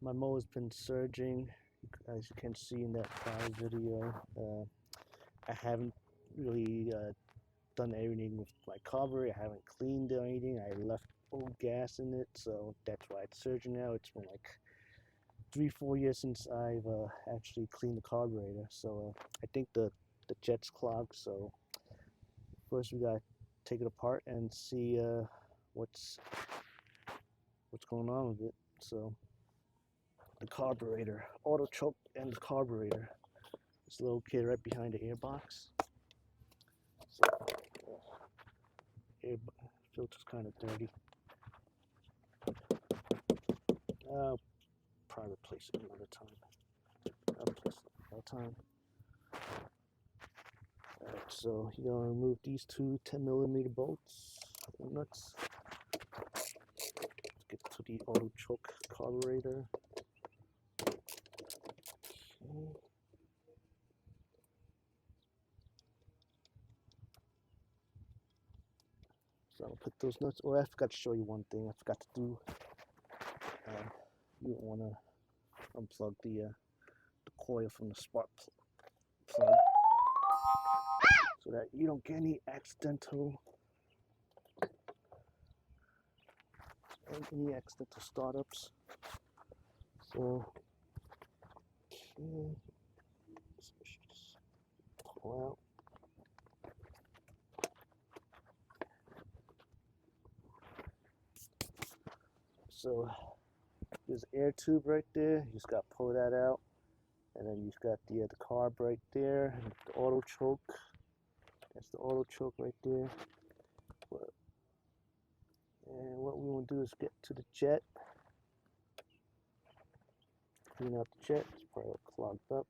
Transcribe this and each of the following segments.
My mower's been surging, as you can see in that prior video. I haven't really done everything with my carburetor. I haven't cleaned or anything. I left old gas in it, so that's why it's surging now. It's been like 3-4 years since I've actually cleaned the carburetor, so I think the jet's clogged. So first we gotta take it apart and see what's going on with it. So the carburetor, auto choke, and the carburetor is located right behind the air box. So air filter's kind of dirty. I'll probably replace it another time. I'll replace it another time. Alright, so you're gonna remove these two 10mm bolts and nuts. Let's get to the auto choke carburetor. Okay. So I'll put those nuts. Oh, I forgot to show you one thing. I forgot to do. You don't want to unplug the coil from the spark plug, so that you don't get any accidental startups. So okay, so just pull out. So there's an air tube right there. You just got to pull that out, and then you've got the carb right there, and the auto choke. That's the auto choke right there. And what we want to do is get to the jet. Clean out the jet. It's probably clogged up.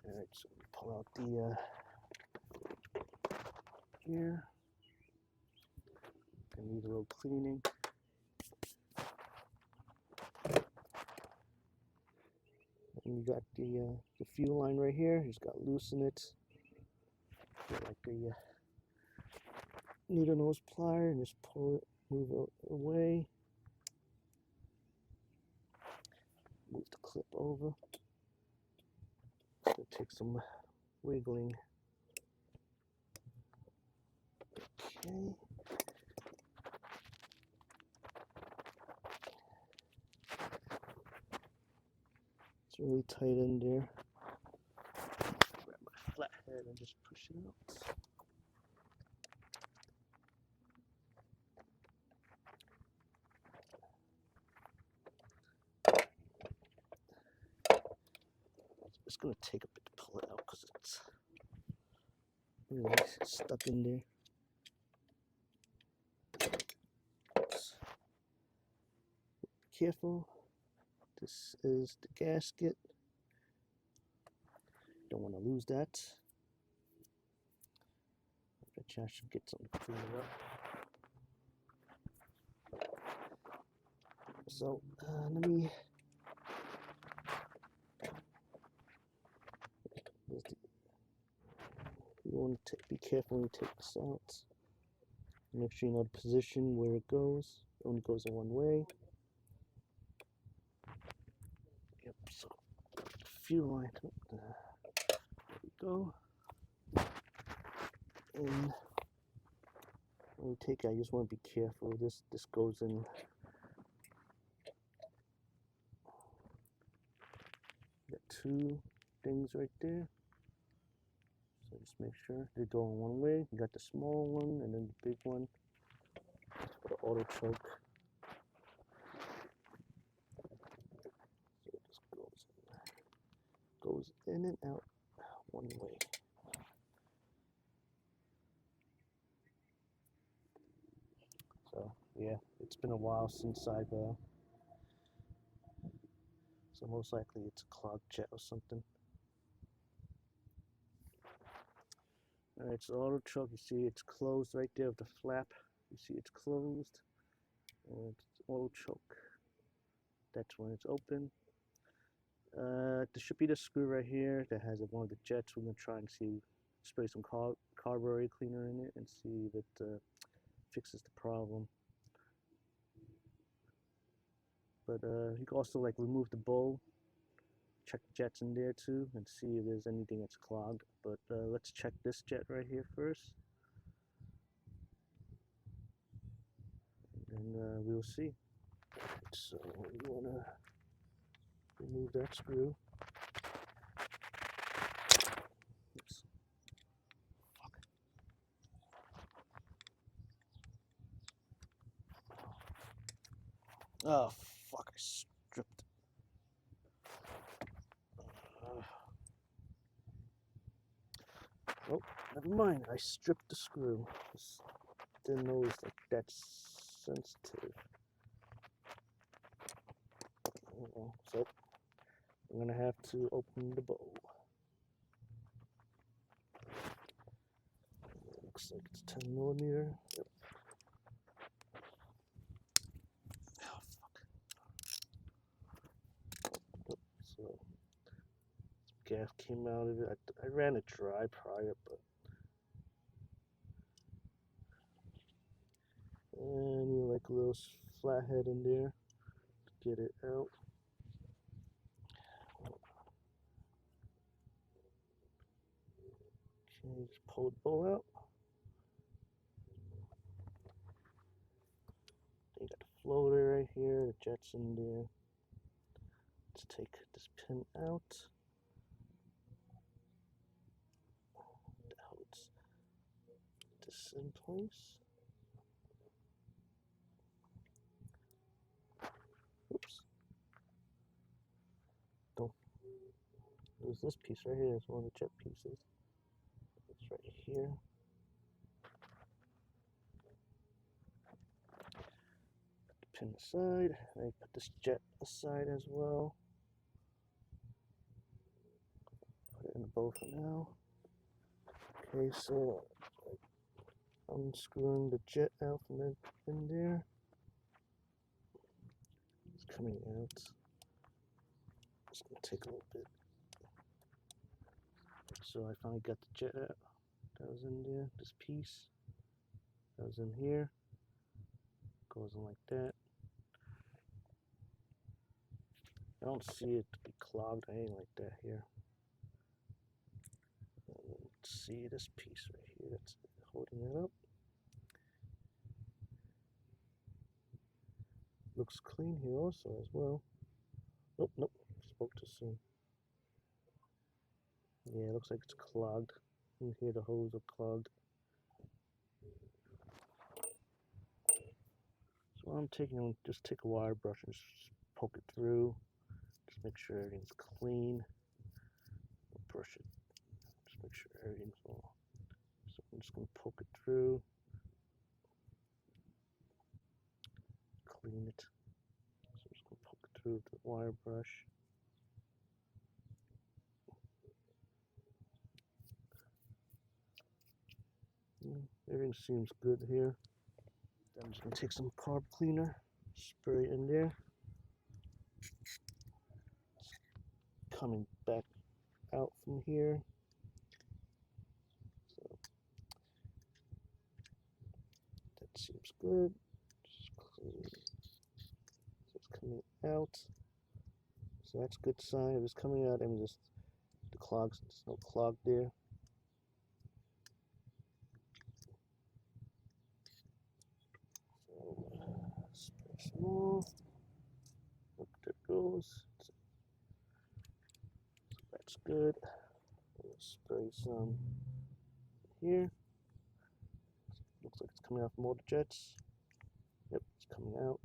Alright, so we pull out the here. Gonna need a little cleaning. And you got the fuel line right here. You just got to loosen it. Get like a needle nose plier and just pull it, move it away. Move the clip over. It's gonna take some wiggling. Okay. It's really tight in there. Grab my flathead and just push it out. It's gonna take a bit to pull it out because it's really stuck in there. Oops. Be careful. This is the gasket. Don't want to lose that. I bet you I should get something to clean it up. So let me. You want to be careful when you take this out. Make sure you know the position where it goes. It only goes in one way. Yep, so fuel line. There we go. And when you take it, I just want to be careful. This goes in. Got two things right there. So just make sure they go in one way. You got the small one and then the big one for the auto choke. So it just goes in and out one way. So yeah, it's been a while since I've so most likely it's a clogged jet or something. Alright, so auto choke, you see it's closed right there with the flap. You see it's closed. And it's auto choke. That's when it's open. There should be the screw right here that has one of the jets. We're gonna try and see, spray some carburetor cleaner in it and see if it fixes the problem. But you can also like remove the bowl, check the jets in there too, and see if there's anything that's clogged. But let's check this jet right here first, and we'll see. So you wanna remove that screw. Oops. Fuck. Oh fuck! I stripped. Oh, never mind. I stripped the screw. Just didn't know it was like that sensitive. So I'm gonna have to open the bowl. Looks like it's 10 millimeter. Yep. Oh fuck. Yep. So gas came out of it. I ran it dry prior, but and you like a little flathead in there to get it out. Okay, just pull the bowl out. You got the floater right here, the jet's in there. Let's take this pin out. That holds this in place. Oops. Don't lose this piece right here. It's one of the jet pieces. It's right here. Put the pin aside. I put this jet aside as well. Put it in the bowl for now. Okay, so I'm unscrewing the jet out from that in there. It's coming out. It's gonna take a little bit. So I finally got the jet out. That was in there. This piece. That was in here. Goes in like that. I don't see it to be clogged or anything like that here. Let's see this piece right here that's holding it up. Looks clean here also as well. Nope, nope, spoke too soon. Yeah, it looks like it's clogged. In here the holes are clogged. So I'm taking, just take a wire brush and just poke it through. Just make sure everything's clean. Brush it. Just make sure everything's all. So I'm just gonna poke it through. Clean it. So I'm just gonna poke it through with the wire brush. Everything seems good here. Then I'm just gonna take some carb cleaner, spray it in there. It's coming back out from here. So that seems good. Just clean. So it's coming out. So that's a good sign. If it's coming out, and just the clogs, there's no clog there. So spray some more. Look, there it goes. So that's good. We'll spray some here. Looks like it's coming out from all the jets. Yep, it's coming out.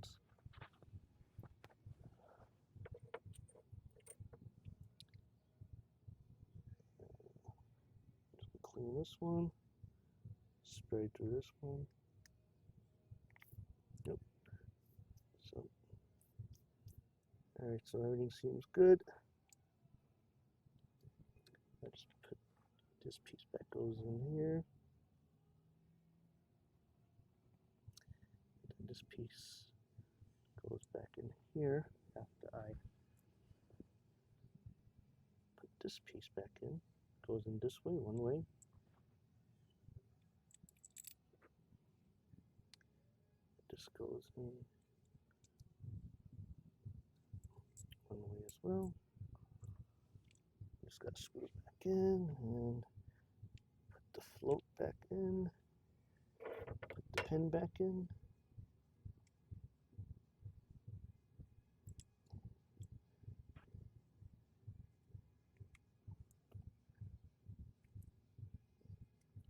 Just clean this one. Spray through this one. Yep. So, alright, so everything seems good. I just put this piece back, goes in here. And this piece goes back in here after I put this piece back in. Goes in this way, one way. This goes in as well. Just got to screw it back in and put the float back in, put the pin back in.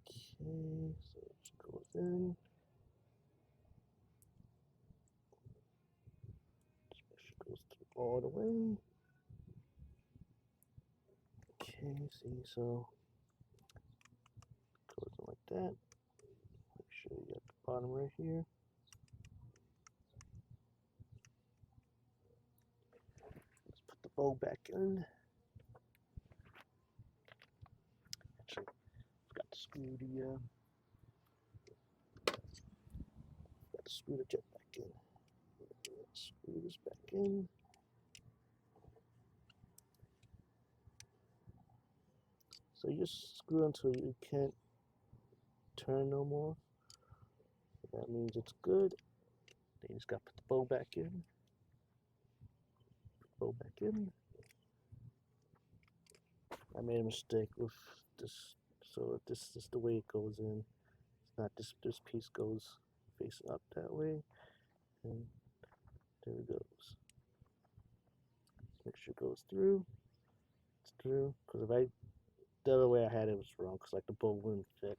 Okay, so it just goes in. Just make sure it goes through all the way. Okay, see, so it goes in like that. Make sure you got the bottom right here. Let's put the bow back in. Actually, forgot to screw the jet back in. Let's screw this back in. So you just screw until you can't turn no more. That means it's good. Then you just got to put the bow back in. Bow back in. I made a mistake with this, so this is the way it goes in. It's not this piece goes facing up that way, and there it goes. Make sure it goes through. It's through, because if the other way I had it was wrong, because like the bow wouldn't fit.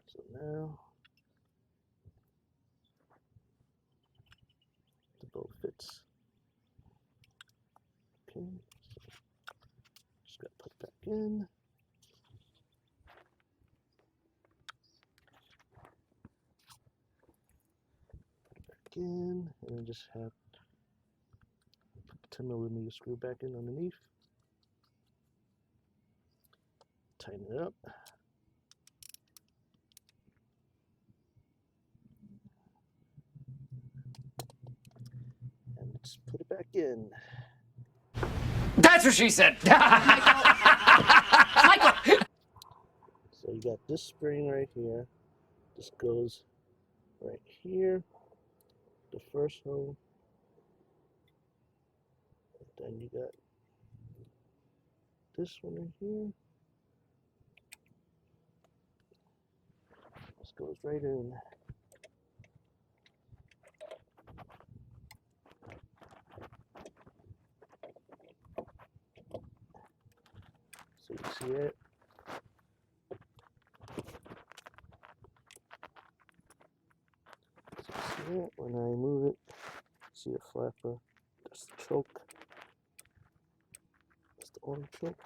So now the bow fits. Okay, so just gotta put it back in. Put it back in, and then just have 10mm screw back in underneath. Tighten it up. And let's put it back in. That's what she said. Michael. So you got this spring right here. This goes right here. The first hole. And then you got this one right here. This goes right in. So you see it. So you see it when I move it. See the flapper. That's the choke. That's the oil choke.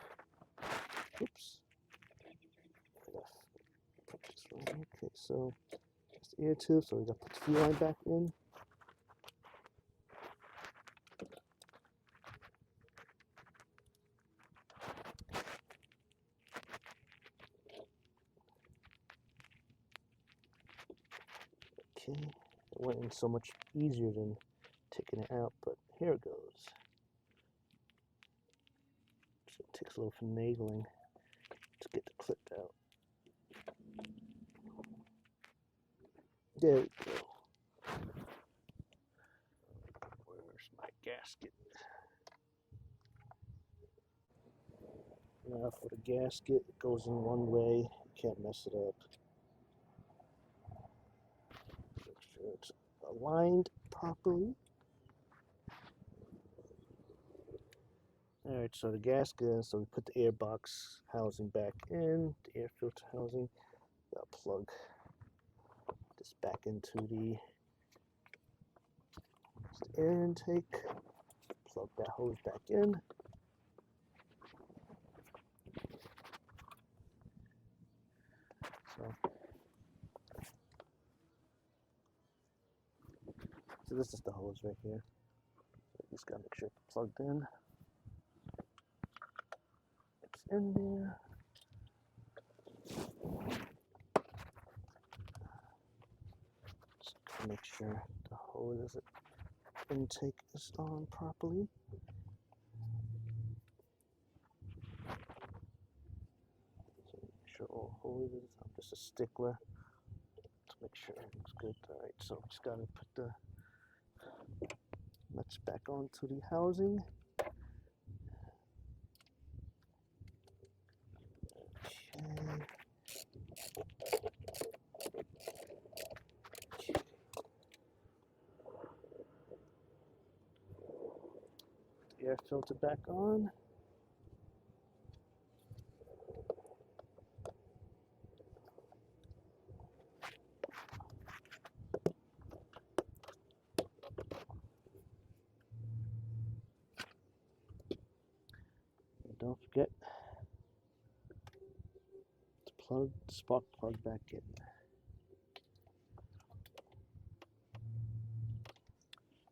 Oops. Okay, so that's the air tube. So we got to put the fuel line back in. Okay, it went in so much easier than taking it out, but here it goes. So it takes a little finagling to get the clip out. There we go. Where's my gasket? Now for the gasket, it goes in one way. You can't mess it up. Make sure it's aligned properly. Alright, so the gasket, so we put the air box housing back in, the air filter housing. Gotta plug this back into the air intake. Plug that hose back in. So this is the hose right here. So just gotta make sure it's plugged in. It's in there. Just gotta make sure the hose intake is on properly. So make sure all hoses. I'm just a stickler to make sure everything's good. Alright, so just gotta put the Let's back onto the housing. Okay. Air filter back on. And don't forget to plug the spark plug back in.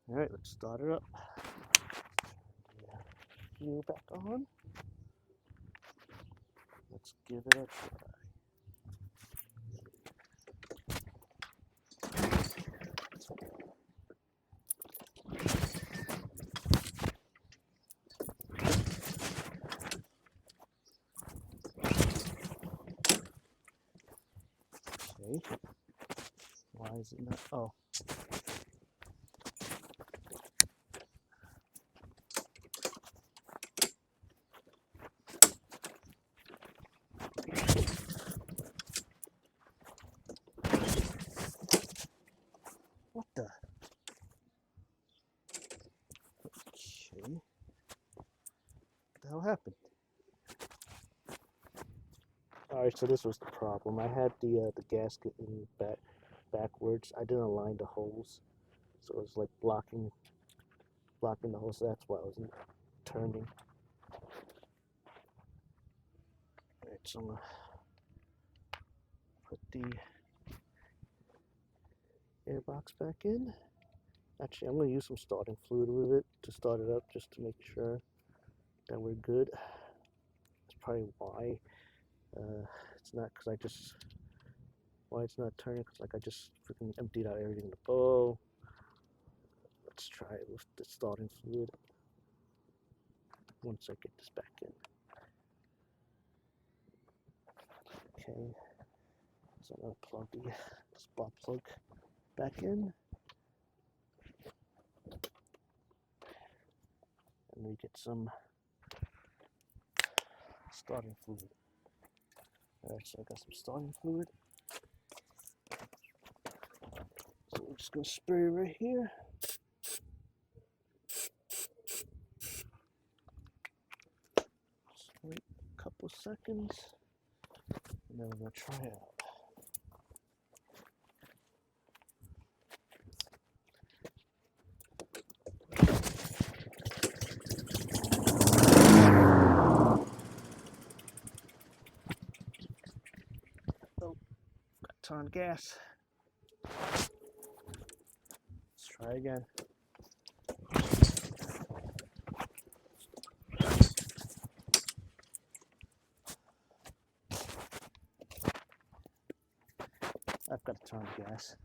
Alright, let's start it up. Fuel back on. Let's give it a try. Okay. Why is it not? Oh. What the? Okay. What the hell happened? Alright, so this was the problem. I had the gasket in backwards. I didn't align the holes, so it was like blocking the holes. So that's why I wasn't turning. Alright, so I'm gonna put the airbox back in. Actually, I'm gonna use some starting fluid with it to start it up, just to make sure that we're good. That's probably why it's not, because why it's not turning, because like I just freaking emptied out everything in the bowl. Let's try it with the starting fluid once I get this back in. Okay, so I'm gonna plug the spark plug back in, and we get some starting fluid. Alright, so I got some starting fluid. So we're just gonna spray right here. Just wait a couple seconds, and then we're gonna try it out. Oh, got to turn gas. Let's try again. I've got to turn gas.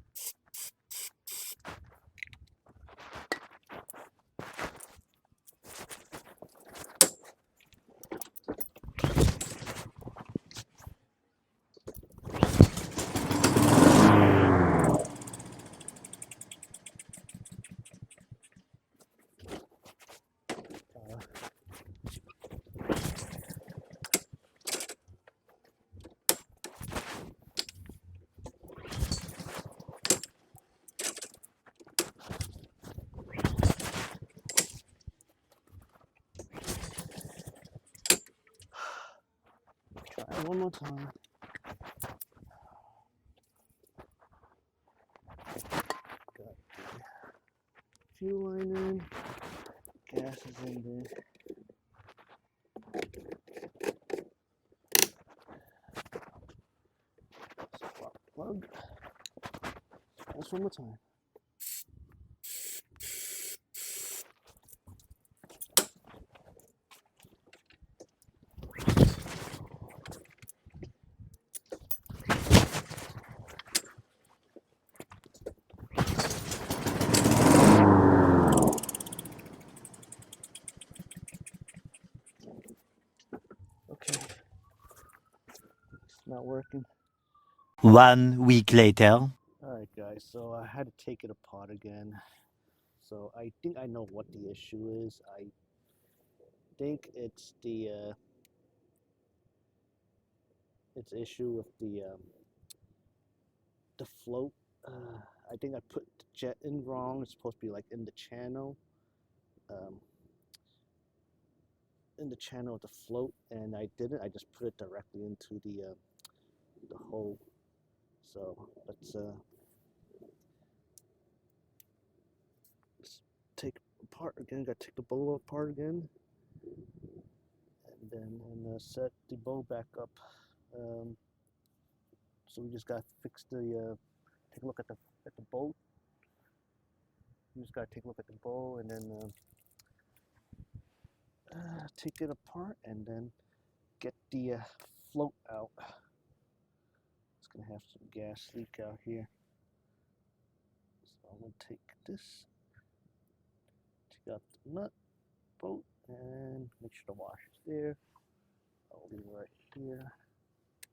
Try it one more time. Got the fuel line in, gas is in there. Spark plug. Just one more time. Okay, it's not working. 1 week later. Alright guys, so I had to take it apart again. So I think I know what the issue is. I think it's the issue with the float. I think I put the jet in wrong. It's supposed to be like in the channel. In the channel of the float, and I didn't. I just put it directly into the hole. So let's take apart again. Got to take the bowl apart again, and then set the bowl back up. So we just got to fix the take a look at the bolt. You just got to take a look at the bowl and then take it apart and then get the float out. It's gonna have some gas leak out here, so I'm gonna take this, take out the nut bolt, and make sure the washer's there. I'll leave it right here.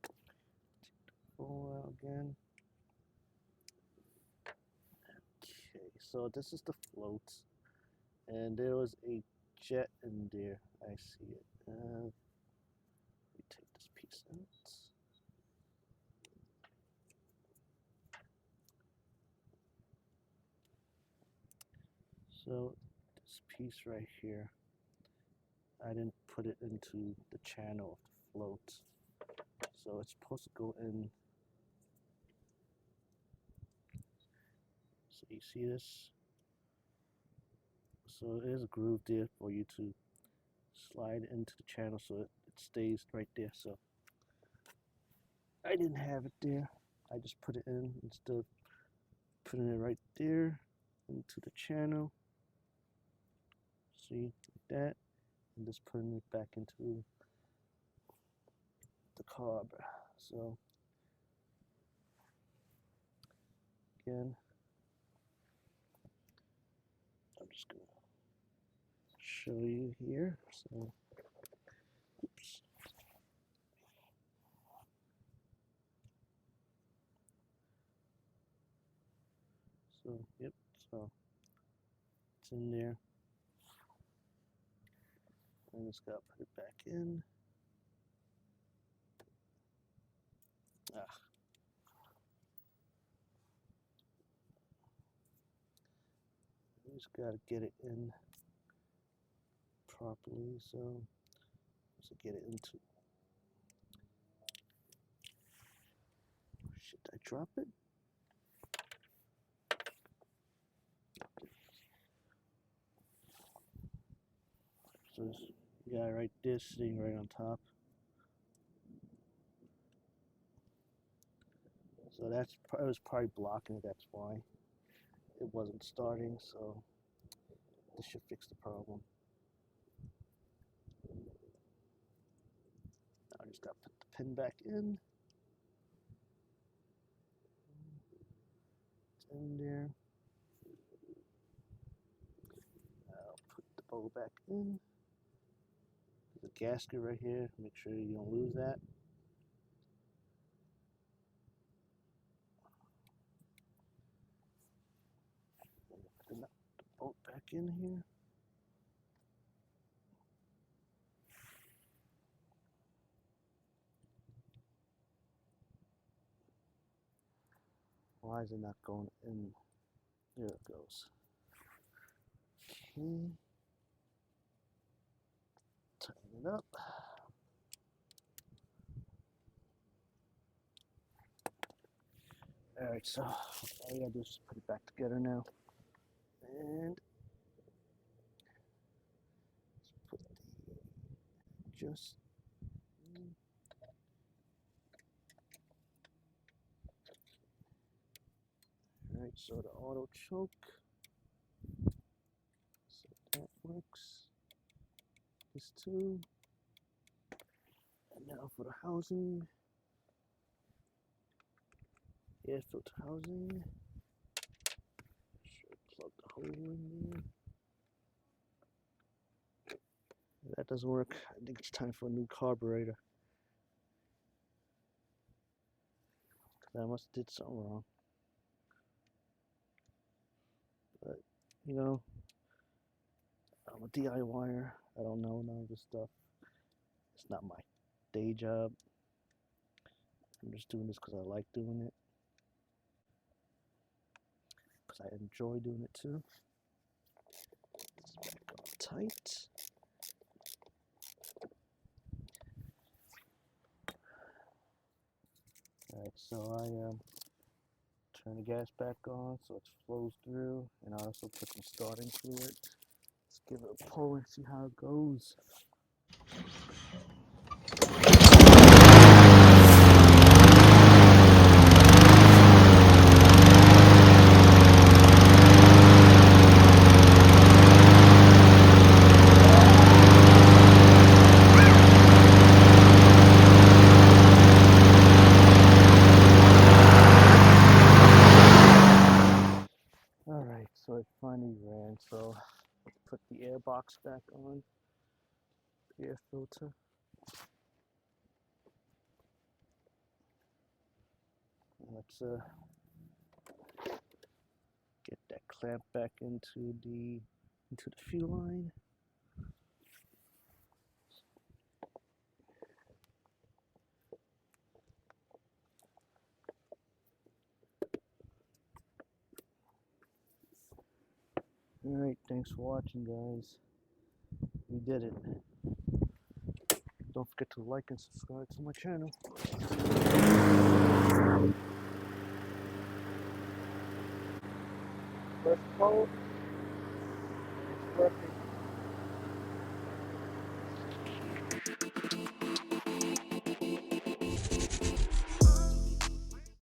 Take the bowl out again. Okay, so this is the float, and there was a jet in there. I see it. Let me take this piece out. So this piece right here, I didn't put it into the channel of the float, so it's supposed to go in. So you see this? So there's a groove there for you to slide into the channel so it stays right there. So I didn't have it there. I just put it in instead of putting it right there into the channel. See, like that, and just putting it back into the carb. So again, I'm just gonna show you here. So, oops. So, yep, so it's in there. I just gotta put it back in. Ah. You just gotta get it in properly, so get it into. Should I drop it? So this guy right there sitting right on top. So that's, I was probably blocking it, that's why it wasn't starting, so this should fix the problem. Now I just gotta put the pin back in. It's in there. I'll put the bowl back in. There's a gasket right here, make sure you don't lose that. Put the bolt back in here. Why is it not going in? There it goes. Okay. Tighten it up. Alright, so all I gotta do is just put it back together now. And let's put the just alright, so the auto choke. So that works. This too. And now for the housing. Air filter housing. Should plug the hole in there. If that doesn't work, I think it's time for a new carburetor. Because I must have did something wrong. But You know, I'm a DIYer. I don't know none of this stuff. It's not my day job. I'm just doing this because I like doing it. Because I enjoy doing it too. It's back on tight. Alright, so I turn the gas back on so it flows through, and I also put some starting fluid. Let's give it a pull and see how it goes. Alright, so it finally ran, so let's put the air box back on, air filter. And let's get that clamp back into the fuel line. Alright, thanks for watching, guys. We did it. Don't forget to like and subscribe to my channel. First pull, it's working.